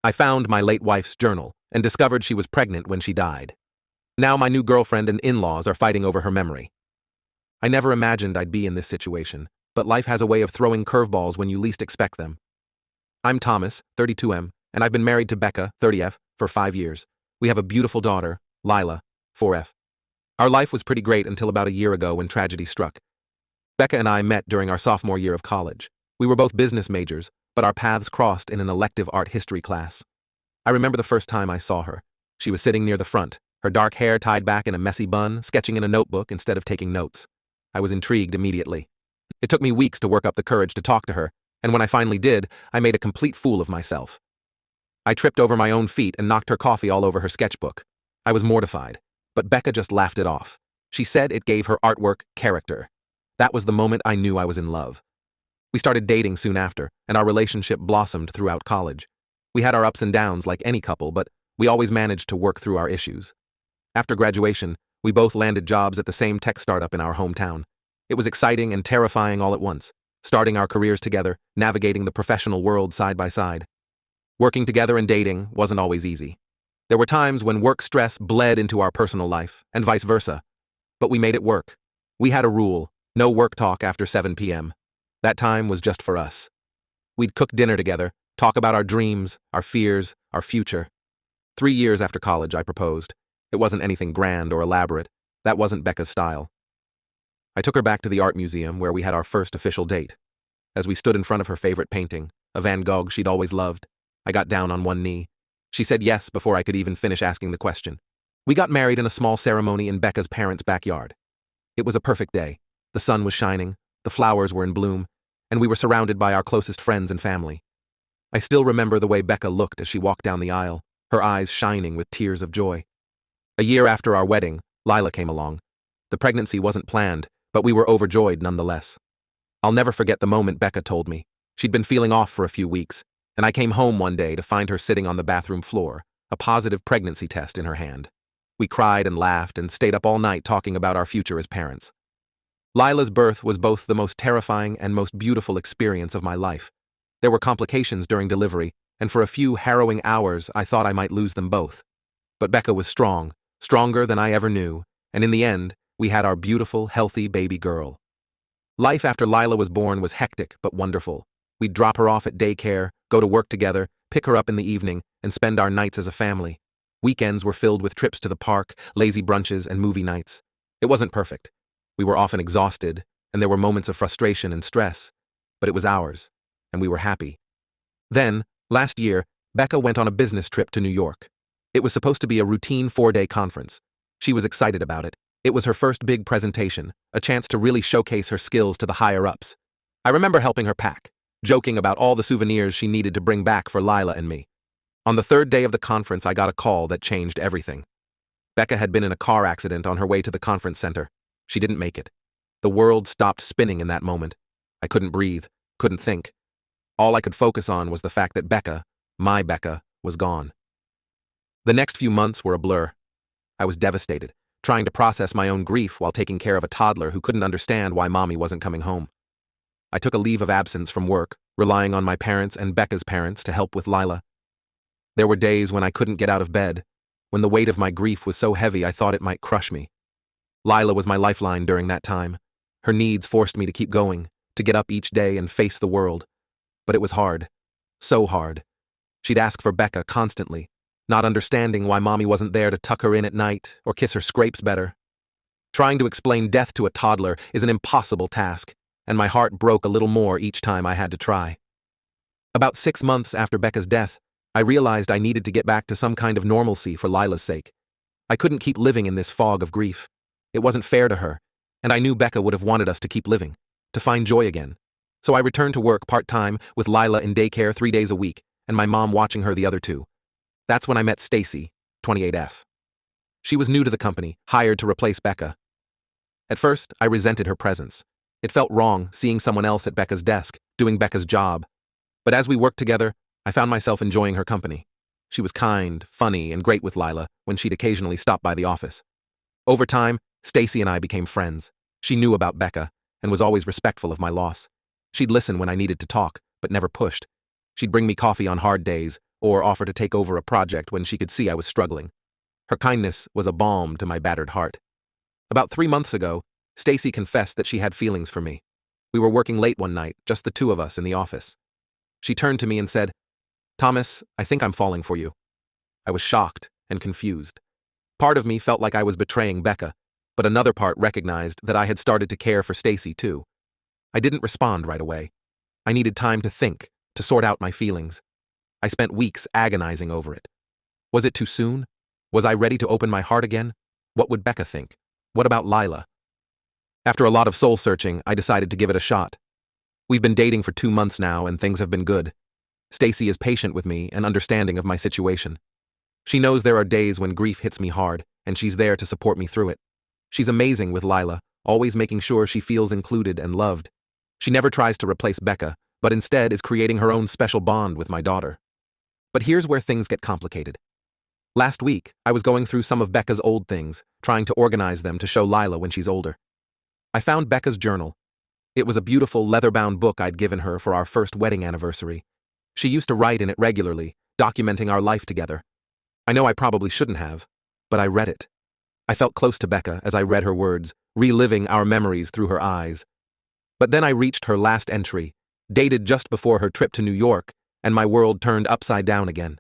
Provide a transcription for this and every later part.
I found my late wife's journal and discovered she was pregnant when she died. Now my new girlfriend and in-laws are fighting over her memory. I never imagined I'd be in this situation, but life has a way of throwing curveballs when you least expect them. I'm Thomas, 32M, and I've been married to Becca, 30F, for 5 years. We have a beautiful daughter, Lila, 4F. Our life was pretty great until about a year ago when tragedy struck. Becca and I met during our sophomore year of college. We were both business majors, but our paths crossed in an elective art history class. I remember the first time I saw her. She was sitting near the front, her dark hair tied back in a messy bun, sketching in a notebook instead of taking notes. I was intrigued immediately. It took me weeks to work up the courage to talk to her, and when I finally did, I made a complete fool of myself. I tripped over my own feet and knocked her coffee all over her sketchbook. I was mortified, but Becca just laughed it off. She said it gave her artwork character. That was the moment I knew I was in love. We started dating soon after, and our relationship blossomed throughout college. We had our ups and downs like any couple, but we always managed to work through our issues. After graduation, we both landed jobs at the same tech startup in our hometown. It was exciting and terrifying all at once, starting our careers together, navigating the professional world side by side. Working together and dating wasn't always easy. There were times when work stress bled into our personal life, and vice versa. But we made it work. We had a rule: no work talk after 7 p.m. That time was just for us. We'd cook dinner together, talk about our dreams, our fears, our future. 3 years after college, I proposed. It wasn't anything grand or elaborate. That wasn't Becca's style. I took her back to the art museum where we had our first official date. As we stood in front of her favorite painting, a Van Gogh she'd always loved, I got down on one knee. She said yes before I could even finish asking the question. We got married in a small ceremony in Becca's parents' backyard. It was a perfect day. The sun was shining, the flowers were in bloom, and we were surrounded by our closest friends and family. I still remember the way Becca looked as she walked down the aisle, her eyes shining with tears of joy. A year after our wedding, Lila came along. The pregnancy wasn't planned, but we were overjoyed nonetheless. I'll never forget the moment Becca told me. She'd been feeling off for a few weeks, and I came home one day to find her sitting on the bathroom floor, a positive pregnancy test in her hand. We cried and laughed and stayed up all night talking about our future as parents. Lila's birth was both the most terrifying and most beautiful experience of my life. There were complications during delivery, and for a few harrowing hours I thought I might lose them both. But Becca was strong, stronger than I ever knew, and in the end, we had our beautiful, healthy baby girl. Life after Lila was born was hectic but wonderful. We'd drop her off at daycare, go to work together, pick her up in the evening, and spend our nights as a family. Weekends were filled with trips to the park, lazy brunches, and movie nights. It wasn't perfect. We were often exhausted, and there were moments of frustration and stress, but it was ours, and we were happy. Then, last year, Becca went on a business trip to New York. It was supposed to be a routine 4-day conference. She was excited about it. It was her first big presentation, a chance to really showcase her skills to the higher-ups. I remember helping her pack, joking about all the souvenirs she needed to bring back for Lila and me. On the 3rd day of the conference, I got a call that changed everything. Becca had been in a car accident on her way to the conference center. She didn't make it. The world stopped spinning in that moment. I couldn't breathe, couldn't think. All I could focus on was the fact that Becca, my Becca, was gone. The next few months were a blur. I was devastated, trying to process my own grief while taking care of a toddler who couldn't understand why mommy wasn't coming home. I took a leave of absence from work, relying on my parents and Becca's parents to help with Lila. There were days when I couldn't get out of bed, when the weight of my grief was so heavy I thought it might crush me. Lila was my lifeline during that time. Her needs forced me to keep going, to get up each day and face the world. But it was hard. So hard. She'd ask for Becca constantly, not understanding why mommy wasn't there to tuck her in at night or kiss her scrapes better. Trying to explain death to a toddler is an impossible task, and my heart broke a little more each time I had to try. About 6 months after Becca's death, I realized I needed to get back to some kind of normalcy for Lila's sake. I couldn't keep living in this fog of grief. It wasn't fair to her, and I knew Becca would have wanted us to keep living, to find joy again. So I returned to work part-time with Lila in daycare 3 days a week, and my mom watching her the other 2. That's when I met Stacy, 28F. She was new to the company, hired to replace Becca. At first, I resented her presence. It felt wrong seeing someone else at Becca's desk, doing Becca's job. But as we worked together, I found myself enjoying her company. She was kind, funny, and great with Lila when she'd occasionally stop by the office. Over time, Stacy and I became friends. She knew about Becca and was always respectful of my loss. She'd listen when I needed to talk, but never pushed. She'd bring me coffee on hard days or offer to take over a project when she could see I was struggling. Her kindness was a balm to my battered heart. About 3 months ago, Stacy confessed that she had feelings for me. We were working late one night, just the two of us in the office. She turned to me and said, "Thomas, I think I'm falling for you." I was shocked and confused. Part of me felt like I was betraying Becca, but another part recognized that I had started to care for Stacy too. I didn't respond right away. I needed time to think, to sort out my feelings. I spent weeks agonizing over it. Was it too soon? Was I ready to open my heart again? What would Becca think? What about Lila? After a lot of soul-searching, I decided to give it a shot. We've been dating for 2 months now, and things have been good. Stacy is patient with me and understanding of my situation. She knows there are days when grief hits me hard, and she's there to support me through it. She's amazing with Lila, always making sure she feels included and loved. She never tries to replace Becca, but instead is creating her own special bond with my daughter. But here's where things get complicated. Last week, I was going through some of Becca's old things, trying to organize them to show Lila when she's older. I found Becca's journal. It was a beautiful leather-bound book I'd given her for our first wedding anniversary. She used to write in it regularly, documenting our life together. I know I probably shouldn't have, but I read it. I felt close to Becca as I read her words, reliving our memories through her eyes. But then I reached her last entry, dated just before her trip to New York, and my world turned upside down again.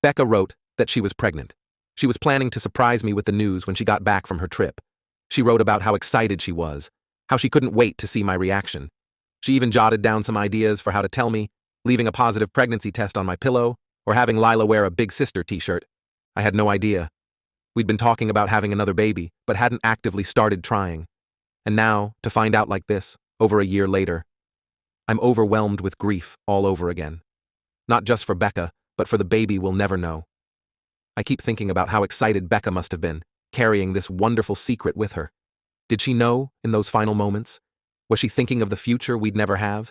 Becca wrote that she was pregnant. She was planning to surprise me with the news when she got back from her trip. She wrote about how excited she was, how she couldn't wait to see my reaction. She even jotted down some ideas for how to tell me, leaving a positive pregnancy test on my pillow, or having Lila wear a Big Sister t-shirt. I had no idea. We'd been talking about having another baby, but hadn't actively started trying. And now, to find out like this, over a year later, I'm overwhelmed with grief all over again. Not just for Becca, but for the baby we'll never know. I keep thinking about how excited Becca must have been, carrying this wonderful secret with her. Did she know in those final moments? Was she thinking of the future we'd never have?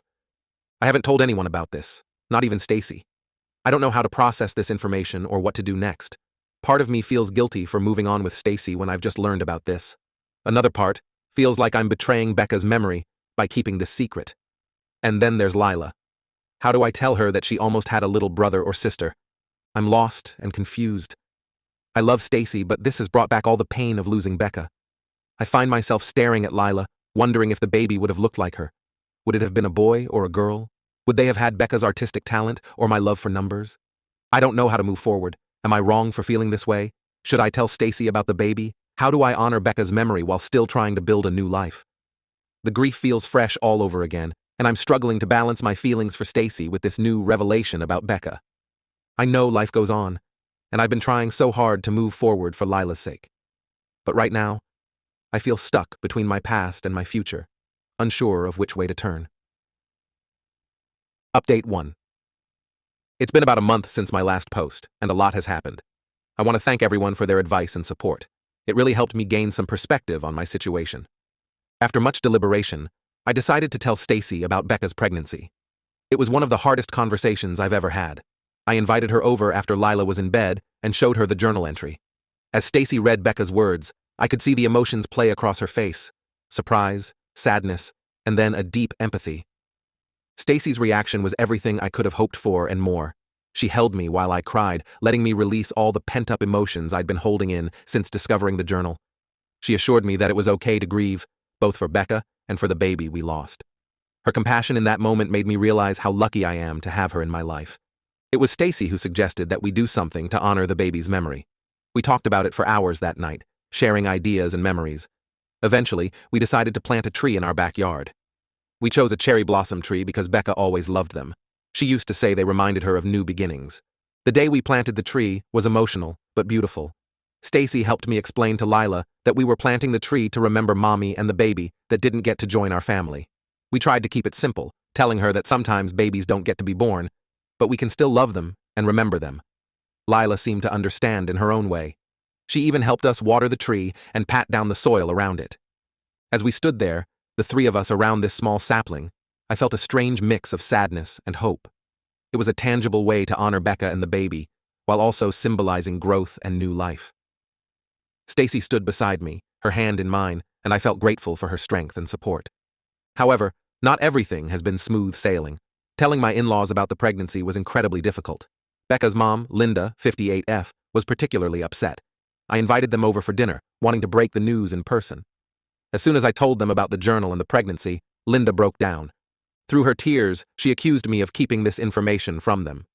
I haven't told anyone about this, not even Stacy. I don't know how to process this information or what to do next. Part of me feels guilty for moving on with Stacy when I've just learned about this. Another part feels like I'm betraying Becca's memory by keeping this secret. And then there's Lila. How do I tell her that she almost had a little brother or sister? I'm lost and confused. I love Stacy, but this has brought back all the pain of losing Becca. I find myself staring at Lila, wondering if the baby would have looked like her. Would it have been a boy or a girl? Would they have had Becca's artistic talent or my love for numbers? I don't know how to move forward. Am I wrong for feeling this way? Should I tell Stacy about the baby? How do I honor Becca's memory while still trying to build a new life? The grief feels fresh all over again, and I'm struggling to balance my feelings for Stacy with this new revelation about Becca. I know life goes on, and I've been trying so hard to move forward for Lila's sake. But right now, I feel stuck between my past and my future, unsure of which way to turn. Update 1. It's been about a month since my last post, and a lot has happened. I want to thank everyone for their advice and support. It really helped me gain some perspective on my situation. After much deliberation, I decided to tell Stacy about Becca's pregnancy. It was one of the hardest conversations I've ever had. I invited her over after Lila was in bed and showed her the journal entry. As Stacy read Becca's words, I could see the emotions play across her face: surprise, sadness, and then a deep empathy. Stacy's reaction was everything I could have hoped for and more. She held me while I cried, letting me release all the pent-up emotions I'd been holding in since discovering the journal. She assured me that it was okay to grieve, both for Becca and for the baby we lost. Her compassion in that moment made me realize how lucky I am to have her in my life. It was Stacy who suggested that we do something to honor the baby's memory. We talked about it for hours that night, sharing ideas and memories. Eventually, we decided to plant a tree in our backyard. We chose a cherry blossom tree because Becca always loved them. She used to say they reminded her of new beginnings. The day we planted the tree was emotional, but beautiful. Stacy helped me explain to Lila that we were planting the tree to remember Mommy and the baby that didn't get to join our family. We tried to keep it simple, telling her that sometimes babies don't get to be born, but we can still love them and remember them. Lila seemed to understand in her own way. She even helped us water the tree and pat down the soil around it. As we stood there, the three of us around this small sapling, I felt a strange mix of sadness and hope. It was a tangible way to honor Becca and the baby, while also symbolizing growth and new life. Stacy stood beside me, her hand in mine, and I felt grateful for her strength and support. However, not everything has been smooth sailing. Telling my in-laws about the pregnancy was incredibly difficult. Becca's mom, Linda, 58F, was particularly upset. I invited them over for dinner, wanting to break the news in person. As soon as I told them about the journal and the pregnancy, Linda broke down. Through her tears, she accused me of keeping this information from them.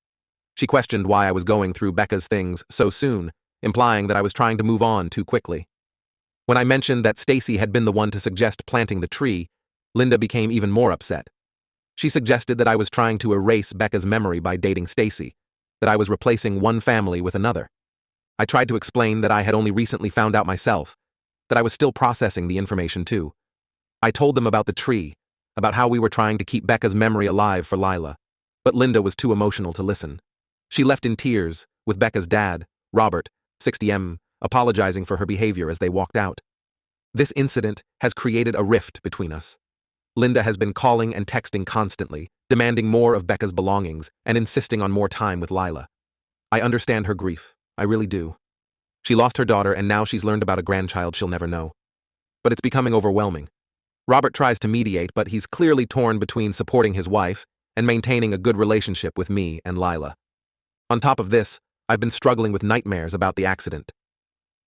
She questioned why I was going through Becca's things so soon, implying that I was trying to move on too quickly. When I mentioned that Stacy had been the one to suggest planting the tree, Linda became even more upset. She suggested that I was trying to erase Becca's memory by dating Stacy, that I was replacing one family with another. I tried to explain that I had only recently found out myself, that I was still processing the information too. I told them about the tree, about how we were trying to keep Becca's memory alive for Lila, but Linda was too emotional to listen. She left in tears, with Becca's dad, Robert, 60M, apologizing for her behavior as they walked out. This incident has created a rift between us. Linda has been calling and texting constantly, demanding more of Becca's belongings and insisting on more time with Lila. I understand her grief, I really do. She lost her daughter and now she's learned about a grandchild she'll never know. But it's becoming overwhelming. Robert tries to mediate, but he's clearly torn between supporting his wife and maintaining a good relationship with me and Lila. On top of this, I've been struggling with nightmares about the accident.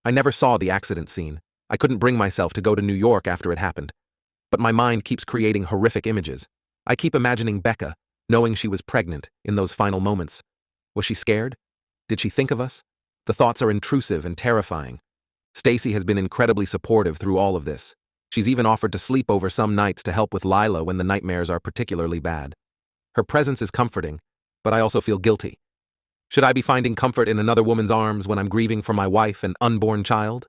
I never saw the accident scene. I couldn't bring myself to go to New York after it happened. But my mind keeps creating horrific images. I keep imagining Becca, knowing she was pregnant, in those final moments. Was she scared? Did she think of us? The thoughts are intrusive and terrifying. Stacy has been incredibly supportive through all of this. She's even offered to sleep over some nights to help with Lila when the nightmares are particularly bad. Her presence is comforting, but I also feel guilty. Should I be finding comfort in another woman's arms when I'm grieving for my wife and unborn child?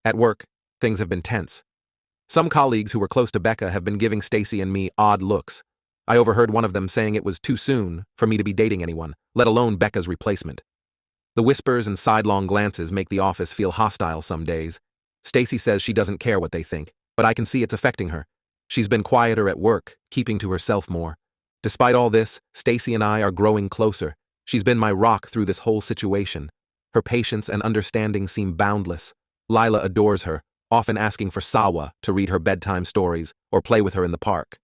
At work, things have been tense. Some colleagues who were close to Becca have been giving Stacy and me odd looks. I overheard one of them saying it was too soon for me to be dating anyone, let alone Becca's replacement. The whispers and sidelong glances make the office feel hostile some days. Stacy says she doesn't care what they think, but I can see it's affecting her. She's been quieter at work, keeping to herself more. Despite all this, Stacy and I are growing closer. She's been my rock through this whole situation. Her patience and understanding seem boundless. Lila adores her, often asking for Sawa to read her bedtime stories or play with her in the park.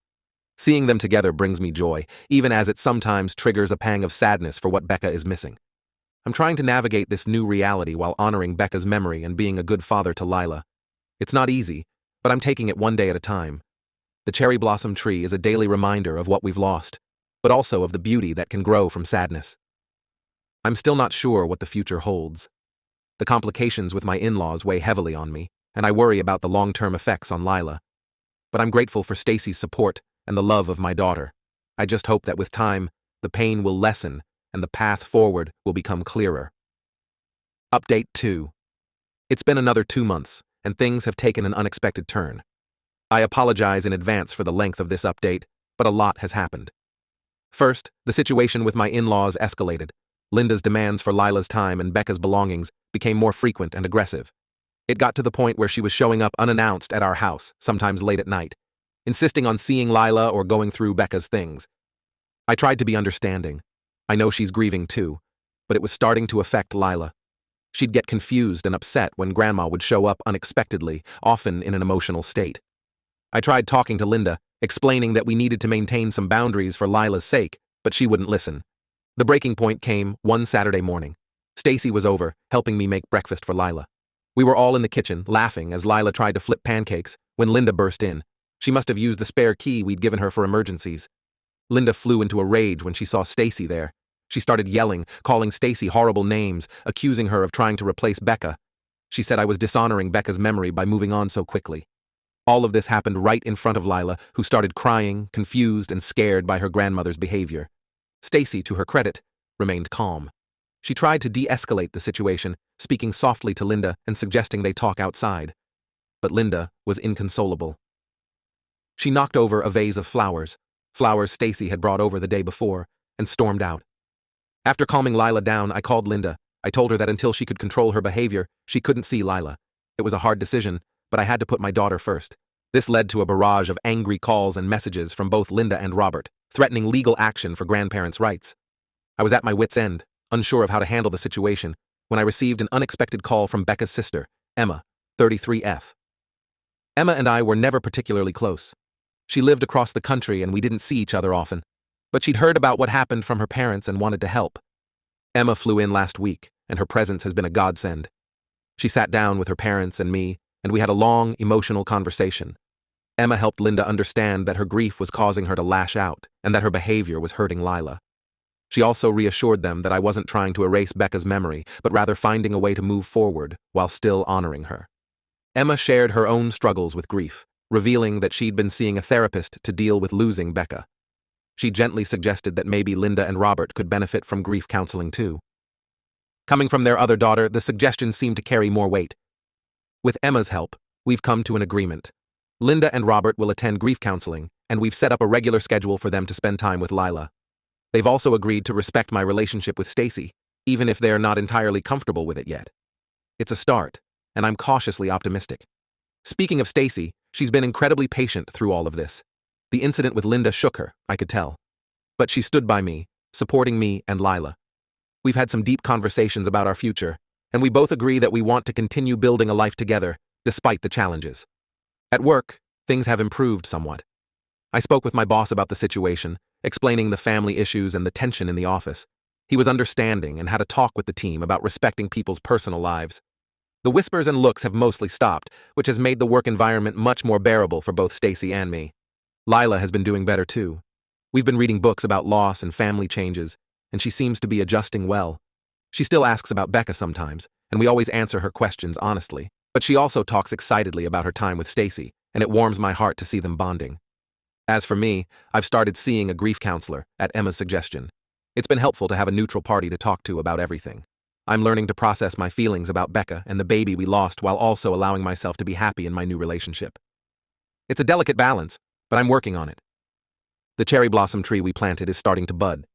Seeing them together brings me joy, even as it sometimes triggers a pang of sadness for what Becca is missing. I'm trying to navigate this new reality while honoring Becca's memory and being a good father to Lila. It's not easy, but I'm taking it one day at a time. The cherry blossom tree is a daily reminder of what we've lost, but also of the beauty that can grow from sadness. I'm still not sure what the future holds. The complications with my in-laws weigh heavily on me, and I worry about the long-term effects on Lila. But I'm grateful for Stacy's support and the love of my daughter. I just hope that with time, the pain will lessen and the path forward will become clearer. Update 2. It's been another 2 months, and things have taken an unexpected turn. I apologize in advance for the length of this update, but a lot has happened. First, the situation with my in-laws escalated. Linda's demands for Lila's time and Becca's belongings became more frequent and aggressive. It got to the point where she was showing up unannounced at our house, sometimes late at night, insisting on seeing Lila or going through Becca's things. I tried to be understanding. I know she's grieving too, but it was starting to affect Lila. She'd get confused and upset when Grandma would show up unexpectedly, often in an emotional state. I tried talking to Linda, explaining that we needed to maintain some boundaries for Lila's sake, but she wouldn't listen. The breaking point came one Saturday morning. Stacy was over, helping me make breakfast for Lila. We were all in the kitchen, laughing as Lila tried to flip pancakes, when Linda burst in. She must have used the spare key we'd given her for emergencies. Linda flew into a rage when she saw Stacy there. She started yelling, calling Stacy horrible names, accusing her of trying to replace Becca. She said I was dishonoring Becca's memory by moving on so quickly. All of this happened right in front of Lila, who started crying, confused and scared by her grandmother's behavior. Stacy, to her credit, remained calm. She tried to de-escalate the situation, speaking softly to Linda and suggesting they talk outside. But Linda was inconsolable. She knocked over a vase of flowers Stacy had brought over the day before, and stormed out. After calming Lila down, I called Linda. I told her that until she could control her behavior, she couldn't see Lila. It was a hard decision, but I had to put my daughter first. This led to a barrage of angry calls and messages from both Linda and Robert, threatening legal action for grandparents' rights. I was at my wit's end, unsure of how to handle the situation, when I received an unexpected call from Becca's sister, Emma, 33F. Emma and I were never particularly close. She lived across the country and we didn't see each other often, but she'd heard about what happened from her parents and wanted to help. Emma flew in last week, and her presence has been a godsend. She sat down with her parents and me, and we had a long, emotional conversation. Emma helped Linda understand that her grief was causing her to lash out, and that her behavior was hurting Lila. She also reassured them that I wasn't trying to erase Becca's memory, but rather finding a way to move forward while still honoring her. Emma shared her own struggles with grief, revealing that she'd been seeing a therapist to deal with losing Becca. She gently suggested that maybe Linda and Robert could benefit from grief counseling too. Coming from their other daughter, the suggestion seemed to carry more weight. With Emma's help, we've come to an agreement. Linda and Robert will attend grief counseling, and we've set up a regular schedule for them to spend time with Lila. They've also agreed to respect my relationship with Stacy, even if they're not entirely comfortable with it yet. It's a start, and I'm cautiously optimistic. Speaking of Stacy, she's been incredibly patient through all of this. The incident with Linda shook her, I could tell. But she stood by me, supporting me and Lila. We've had some deep conversations about our future, and we both agree that we want to continue building a life together, despite the challenges. At work, things have improved somewhat. I spoke with my boss about the situation, explaining the family issues and the tension in the office. He was understanding and had a talk with the team about respecting people's personal lives. The whispers and looks have mostly stopped, which has made the work environment much more bearable for both Stacy and me. Lila has been doing better too. We've been reading books about loss and family changes, and she seems to be adjusting well. She still asks about Becca sometimes, and we always answer her questions honestly, but she also talks excitedly about her time with Stacy, and it warms my heart to see them bonding. As for me, I've started seeing a grief counselor, at Emma's suggestion. It's been helpful to have a neutral party to talk to about everything. I'm learning to process my feelings about Becca and the baby we lost while also allowing myself to be happy in my new relationship. It's a delicate balance, but I'm working on it. The cherry blossom tree we planted is starting to bud.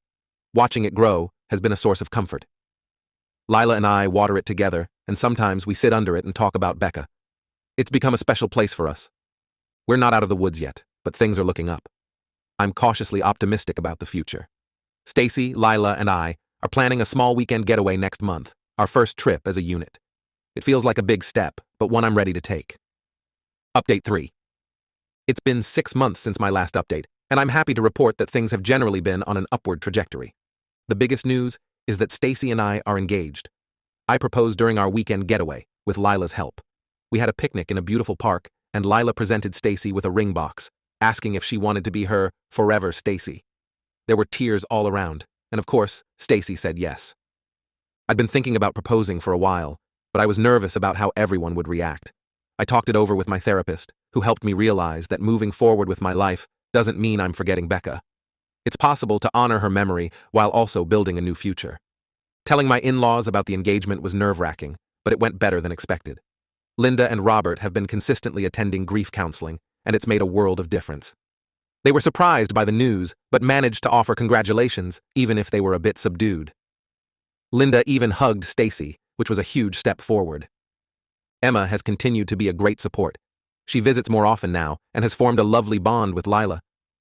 Watching it grow has been a source of comfort. Lila and I water it together, and sometimes we sit under it and talk about Becca. It's become a special place for us. We're not out of the woods yet, but things are looking up. I'm cautiously optimistic about the future. Stacy, Lila, and I are planning a small weekend getaway next month, our first trip as a unit. It feels like a big step, but one I'm ready to take. Update 3. It's been 6 months since my last update, and I'm happy to report that things have generally been on an upward trajectory. The biggest news is that Stacy and I are engaged. I proposed during our weekend getaway, with Lila's help. We had a picnic in a beautiful park, and Lila presented Stacy with a ring box, asking if she wanted to be her forever Stacy. There were tears all around, and of course, Stacy said yes. I'd been thinking about proposing for a while, but I was nervous about how everyone would react. I talked it over with my therapist, who helped me realize that moving forward with my life doesn't mean I'm forgetting Becca. It's possible to honor her memory while also building a new future. Telling my in-laws about the engagement was nerve-wracking, but it went better than expected. Linda and Robert have been consistently attending grief counseling, and it's made a world of difference. They were surprised by the news, but managed to offer congratulations, even if they were a bit subdued. Linda even hugged Stacy, which was a huge step forward. Emma has continued to be a great support. She visits more often now, and has formed a lovely bond with Lila.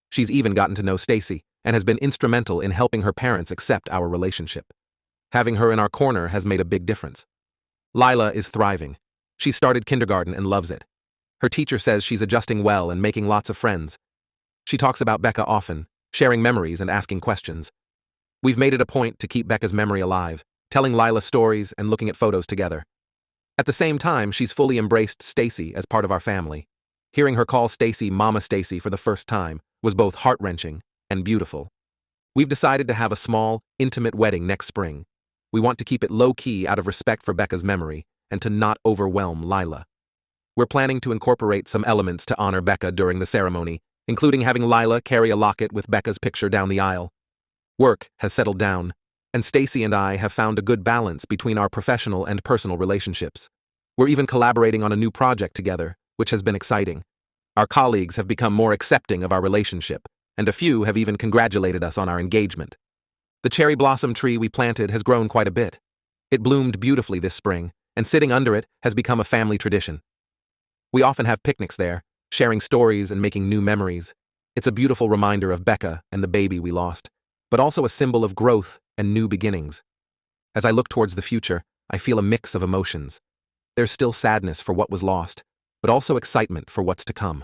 She's even gotten to know Stacy, and has been instrumental in helping her parents accept our relationship. Having her in our corner has made a big difference. Lila is thriving. She started kindergarten and loves it. Her teacher says she's adjusting well and making lots of friends. She talks about Becca often, sharing memories and asking questions. We've made it a point to keep Becca's memory alive, telling Lila stories and looking at photos together. At the same time, she's fully embraced Stacy as part of our family. Hearing her call Stacy Mama Stacy for the first time was both heart-wrenching and beautiful. We've decided to have a small, intimate wedding next spring. We want to keep it low-key out of respect for Becca's memory and to not overwhelm Lila. We're planning to incorporate some elements to honor Becca during the ceremony, including having Lila carry a locket with Becca's picture down the aisle. Work has settled down, and Stacy and I have found a good balance between our professional and personal relationships. We're even collaborating on a new project together, which has been exciting. Our colleagues have become more accepting of our relationship, and a few have even congratulated us on our engagement. The cherry blossom tree we planted has grown quite a bit. It bloomed beautifully this spring, and sitting under it has become a family tradition. We often have picnics there, sharing stories and making new memories. It's a beautiful reminder of Becca and the baby we lost, but also a symbol of growth and new beginnings. As I look towards the future, I feel a mix of emotions. There's still sadness for what was lost, but also excitement for what's to come.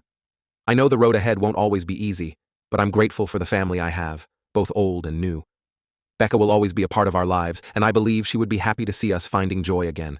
I know the road ahead won't always be easy, but I'm grateful for the family I have, both old and new. Becca will always be a part of our lives, and I believe she would be happy to see us finding joy again.